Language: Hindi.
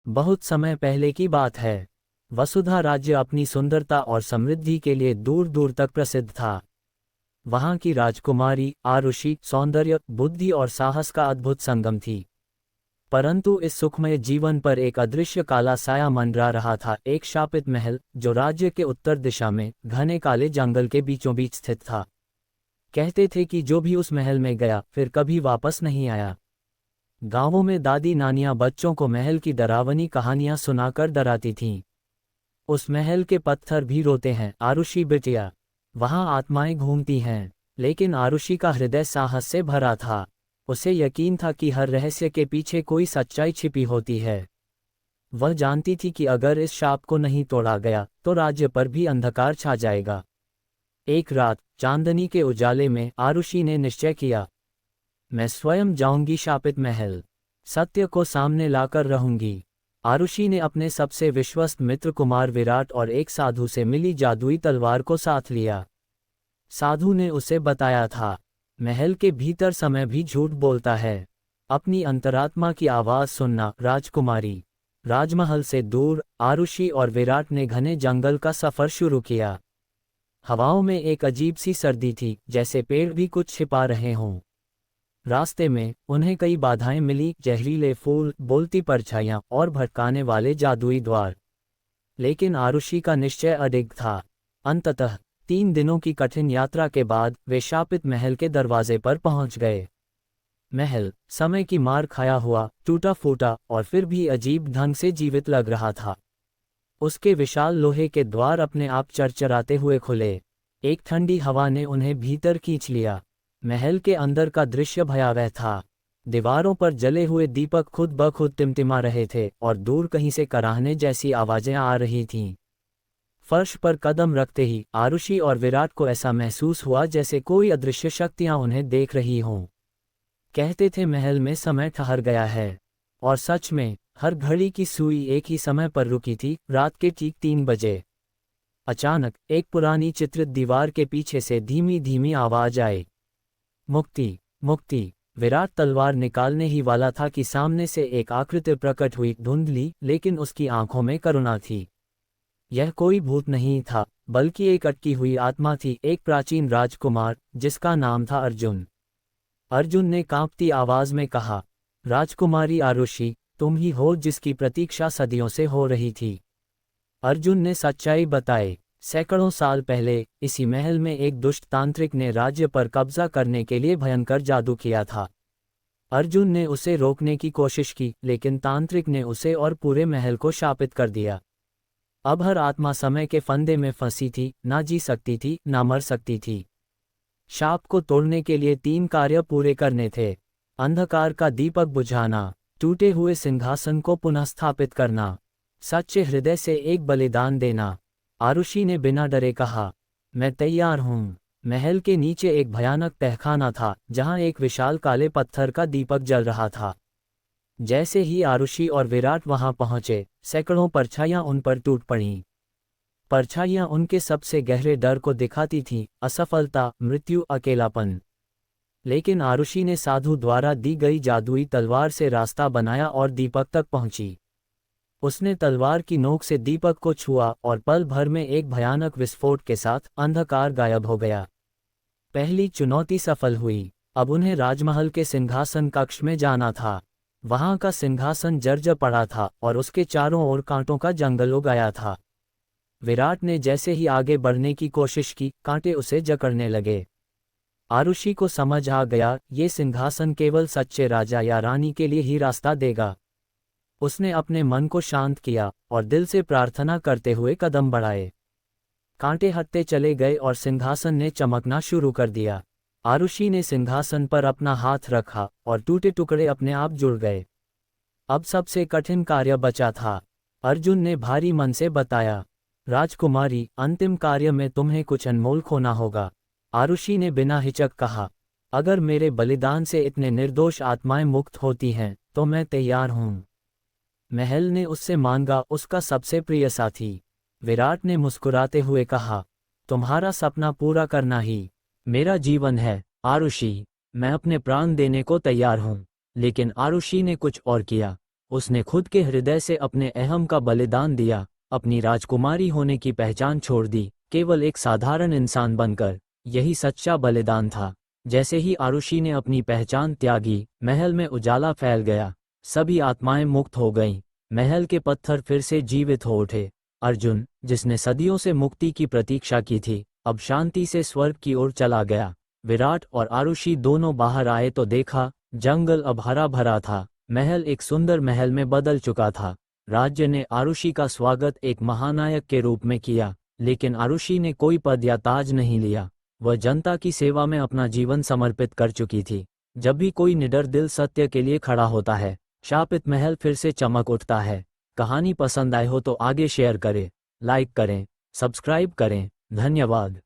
बहुत समय पहले की बात है। वसुधा राज्य अपनी सुंदरता और समृद्धि के लिए दूर दूर तक प्रसिद्ध था। वहां की राजकुमारी आरुषि सौंदर्य, बुद्धि और साहस का अद्भुत संगम थी। परंतु इस सुखमय जीवन पर एक अदृश्य काला साया मंडरा रहा था। एक शापित महल जो राज्य के उत्तर दिशा में घने काले जंगल के बीचों बीच स्थित था। कहते थे कि जो भी उस महल में गया फिर कभी वापस नहीं आया। गांवों में दादी नानियां बच्चों को महल की डरावनी कहानियां सुनाकर डराती थीं। उस महल के पत्थर भी रोते हैं आरुषि बिटिया, वहां आत्माएं घूमती हैं। लेकिन आरुषि का हृदय साहस से भरा था। उसे यकीन था कि हर रहस्य के पीछे कोई सच्चाई छिपी होती है। वह जानती थी कि अगर इस शाप को नहीं तोड़ा गया तो राज्य पर भी अंधकार छा जाएगा। एक रात चांदनी के उजाले में आरुषि ने निश्चय किया, मैं स्वयं जाऊंगी शापित महल, सत्य को सामने लाकर रहूंगी। आरुषि ने अपने सबसे विश्वस्त मित्र कुमार विराट और एक साधु से मिली जादुई तलवार को साथ लिया। साधु ने उसे बताया था, महल के भीतर समय भी झूठ बोलता है, अपनी अंतरात्मा की आवाज सुनना। राजकुमारी राजमहल से दूर आरुषि और विराट ने घने जंगल का सफर शुरू किया। हवाओं में एक अजीब सी सर्दी थी, जैसे पेड़ भी कुछ छिपा रहे हों। रास्ते में उन्हें कई बाधाएं मिली, जहरीले फूल, बोलती परछाइयां और भटकाने वाले जादुई द्वार। लेकिन आरुषि का निश्चय अडिग था। अंततः 3 दिनों की कठिन यात्रा के बाद वे शापित महल के दरवाजे पर पहुंच गए। महल समय की मार खाया हुआ, टूटा फूटा और फिर भी अजीब ढंग से जीवित लग रहा था। उसके विशाल लोहे के द्वार अपने आप चरचराते हुए खुले। एक ठंडी हवा ने उन्हें भीतर खींच लिया। महल के अंदर का दृश्य भयावह था। दीवारों पर जले हुए दीपक खुद ब खुद टिमटिमा रहे थे और दूर कहीं से कराहने जैसी आवाजें आ रही थीं। फर्श पर कदम रखते ही आरुषि और विराट को ऐसा महसूस हुआ जैसे कोई अदृश्य शक्तियां उन्हें देख रही हों। कहते थे महल में समय ठहर गया है, और सच में हर घड़ी की सुई एक ही समय पर रुकी थी, रात के ठीक 3 बजे। अचानक एक पुरानी चित्रित दीवार के पीछे से धीमी धीमी आवाज आई, मुक्ति मुक्ति। विराट तलवार निकालने ही वाला था कि सामने से एक आकृति प्रकट हुई, धुंधली, लेकिन उसकी आंखों में करुणा थी। यह कोई भूत नहीं था, बल्कि एक अटकी हुई आत्मा थी, एक प्राचीन राजकुमार जिसका नाम था अर्जुन। अर्जुन ने कांपती आवाज में कहा, राजकुमारी आरुषि, तुम ही हो जिसकी प्रतीक्षा सदियों से हो रही थी। अर्जुन ने सच्चाई बताई। सैकड़ों साल पहले इसी महल में एक दुष्ट तांत्रिक ने राज्य पर कब्जा करने के लिए भयंकर जादू किया था। अर्जुन ने उसे रोकने की कोशिश की, लेकिन तांत्रिक ने उसे और पूरे महल को शापित कर दिया। अब हर आत्मा समय के फंदे में फंसी थी, ना जी सकती थी, ना मर सकती थी। शाप को तोड़ने के लिए 3 कार्य पूरे करने थे। अंधकार का दीपक बुझाना, टूटे हुए सिंहासन को पुनः स्थापित करना, सच्चे हृदय से एक बलिदान देना। आरुषि ने बिना डरे कहा, मैं तैयार हूँ। महल के नीचे एक भयानक तहखाना था, जहाँ एक विशाल काले पत्थर का दीपक जल रहा था। जैसे ही आरुषि और विराट वहां पहुंचे, सैकड़ों परछाइयां उन पर टूट पड़ीं। परछाइयां उनके सबसे गहरे डर को दिखाती थीं, असफलता, मृत्यु, अकेलापन। लेकिन आरुषि ने साधु द्वारा दी गई जादुई तलवार से रास्ता बनाया और दीपक तक पहुंची। उसने तलवार की नोक से दीपक को छुआ और पल भर में एक भयानक विस्फोट के साथ अंधकार गायब हो गया। पहली चुनौती सफल हुई। अब उन्हें राजमहल के सिंहासन कक्ष में जाना था। वहां का सिंहासन जर्जर पड़ा था और उसके चारों ओर कांटों का जंगल उगाया था। विराट ने जैसे ही आगे बढ़ने की कोशिश की, कांटे उसे जकड़ने लगे। आरुषि को समझ आ गया, ये सिंहासन केवल सच्चे राजा या रानी के लिए ही रास्ता देगा। उसने अपने मन को शांत किया और दिल से प्रार्थना करते हुए कदम बढ़ाए। कांटे हटते चले गए और सिंहासन ने चमकना शुरू कर दिया। आरुषि ने सिंहासन पर अपना हाथ रखा और टूटे टुकड़े अपने आप जुड़ गए। अब सबसे कठिन कार्य बचा था। अर्जुन ने भारी मन से बताया, राजकुमारी, अंतिम कार्य में तुम्हें कुछ अनमोल खोना होगा। आरुषि ने बिना हिचक कहा, अगर मेरे बलिदान से इतने निर्दोष आत्माएं मुक्त होती हैं तो मैं तैयार हूँ। महल ने उससे मांगा, उसका सबसे प्रिय साथी। विराट ने मुस्कुराते हुए कहा, तुम्हारा सपना पूरा करना ही मेरा जीवन है। आरुषि, मैं अपने प्राण देने को तैयार हूँ। लेकिन आरुषि ने कुछ और किया। उसने खुद के हृदय से अपने अहम का बलिदान दिया, अपनी राजकुमारी होने की पहचान छोड़ दी, केवल एक साधारण इंसान बनकर। यही सच्चा बलिदान था। जैसे ही आरुषि ने अपनी पहचान त्यागी, महल में उजाला फैल गया, सभी आत्माएं मुक्त हो गईं, महल के पत्थर फिर से जीवित हो उठे। अर्जुन, जिसने सदियों से मुक्ति की प्रतीक्षा की थी, अब शांति से स्वर्ग की ओर चला गया। विराट और आरुषि दोनों बाहर आए तो देखा, जंगल अब हरा भरा था, महल एक सुंदर महल में बदल चुका था। राज्य ने आरुषि का स्वागत एक महानायक के रूप में किया, लेकिन आरुषि ने कोई पद या ताज नहीं लिया। वह जनता की सेवा में अपना जीवन समर्पित कर चुकी थी। जब भी कोई निडर दिल सत्य के लिए खड़ा होता है, शापित महल फिर से चमक उठता है। कहानी पसंद आए हो तो आगे शेयर करें, लाइक करें, सब्सक्राइब करें। धन्यवाद।